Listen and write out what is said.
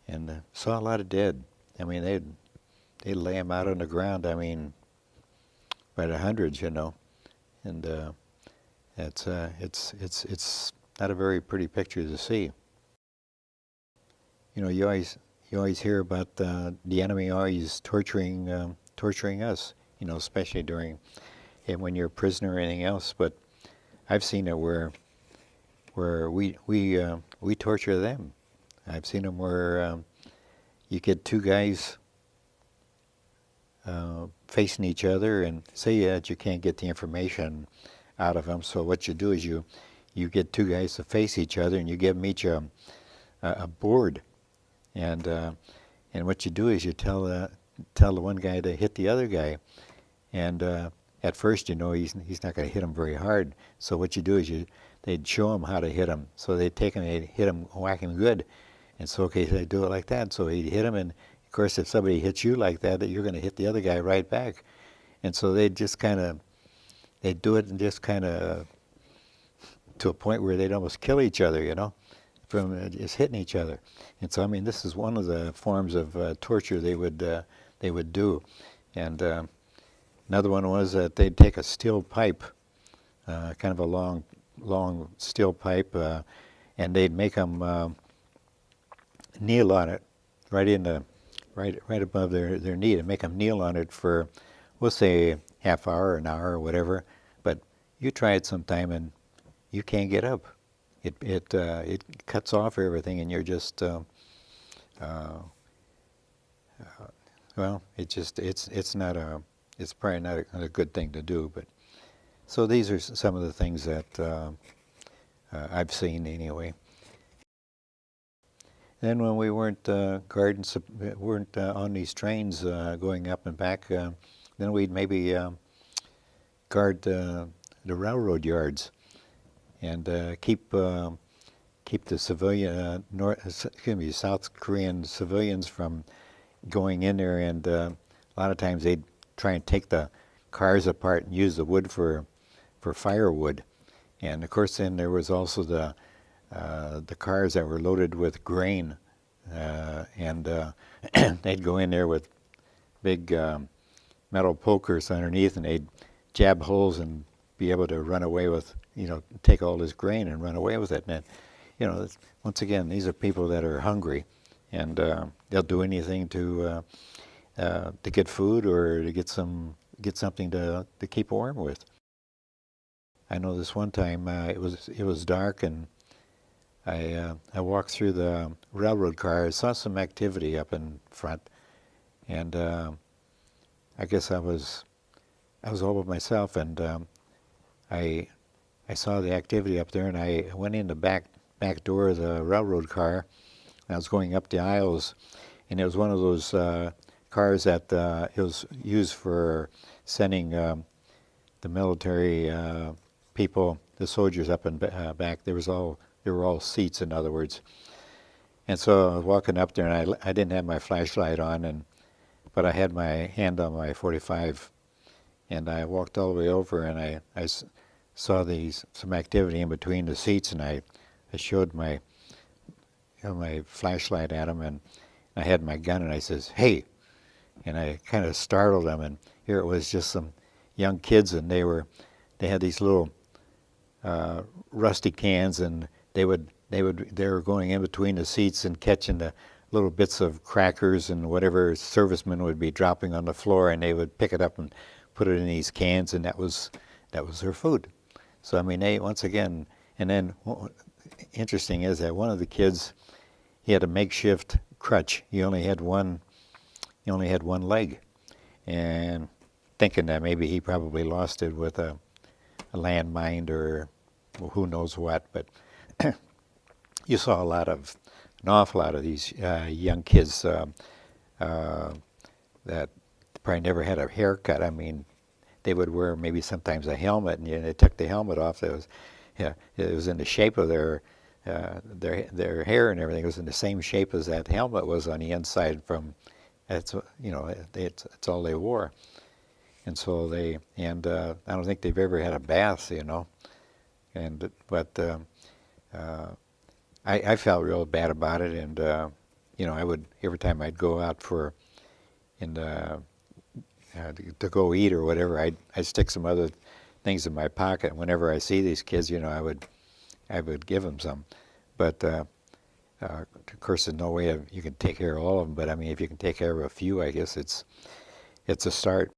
and saw a lot of dead. I mean, they'd lay them out on the ground. I mean, by the hundreds, and it's not a very pretty picture to see. You always hear about the enemy always torturing us. Especially during and when you're a prisoner or anything else. But I've seen it where we torture them. I've seen them where you get two guys facing each other, and say that you can't get the information out of them. So what you do is you get two guys to face each other, and you give them each a board, and what you do is you tell the one guy to hit the other guy, and at first he's not going to hit him very hard. So what you do is they'd show him how to hit him. So they'd take him, they'd hit him, whack him good, and so okay, they do it like that. So he'd hit him, and of course if somebody hits you like that, you're going to hit the other guy right back. And so they'd do it and just kind of to a point where they'd almost kill each other, from just hitting each other. And so I mean, this is one of the forms of torture they would do. And another one was that they'd take a steel pipe, kind of a long steel pipe, and they'd make them kneel on it, right above their knee, and make them kneel on it for, we'll say, half hour, an hour, or whatever. But you try it sometime, and you can't get up. It cuts off everything, and you're just well, it's probably not a good thing to do. But so these are some of the things that I've seen anyway. Then when we weren't weren't on these trains going up and back, then we'd maybe guard the railroad yards and keep the South Korean civilians from going in there. And a lot of times they'd try and take the cars apart and use the wood for firewood. And of course, then there was also the cars that were loaded with grain, and they'd go in there with big metal pokers underneath, and they'd jab holes and be able to run away with, take all this grain and run away with it. And once again, these are people that are hungry, and they'll do anything to get food or to get something to keep warm with. I know this one time it was dark, and I walked through the railroad car. I saw some activity up in front, and I guess I was all by myself, and I saw the activity up there, and I went in the back door of the railroad car. And I was going up the aisles, and it was one of those cars that it was used for sending the military people, the soldiers, up and back. There were all seats, in other words. And so I was walking up there, and I didn't have my flashlight on, but I had my hand on my 45, and I walked all the way over, and I saw some activity in between the seats, and I showed my my flashlight at them, and I had my gun, and I says, "Hey!" And I kind of startled them, and here it was, just some young kids, and they had these little rusty cans, and they were going in between the seats and catching the little bits of crackers and whatever servicemen would be dropping on the floor, and they would pick it up and put it in these cans, and that was their food. So I mean, once again, and then interesting is that one of the kids, he had a makeshift crutch. He only had one leg, and thinking that maybe he probably lost it with a landmine or who knows what. But you saw an awful lot of these young kids that probably never had a haircut. I mean, they would wear maybe sometimes a helmet, and they took the helmet off. It was in the shape of their hair and everything. It was in the same shape as that helmet was on the inside. It's all they wore. And so I don't think they've ever had a bath, but I felt real bad about it, and I would, every time I'd go out to go eat or whatever, I'd stick some other things in my pocket. Whenever I see these kids, I would give them some. But of course, there's no way you can take care of all of them. But I mean, if you can take care of a few, I guess it's a start.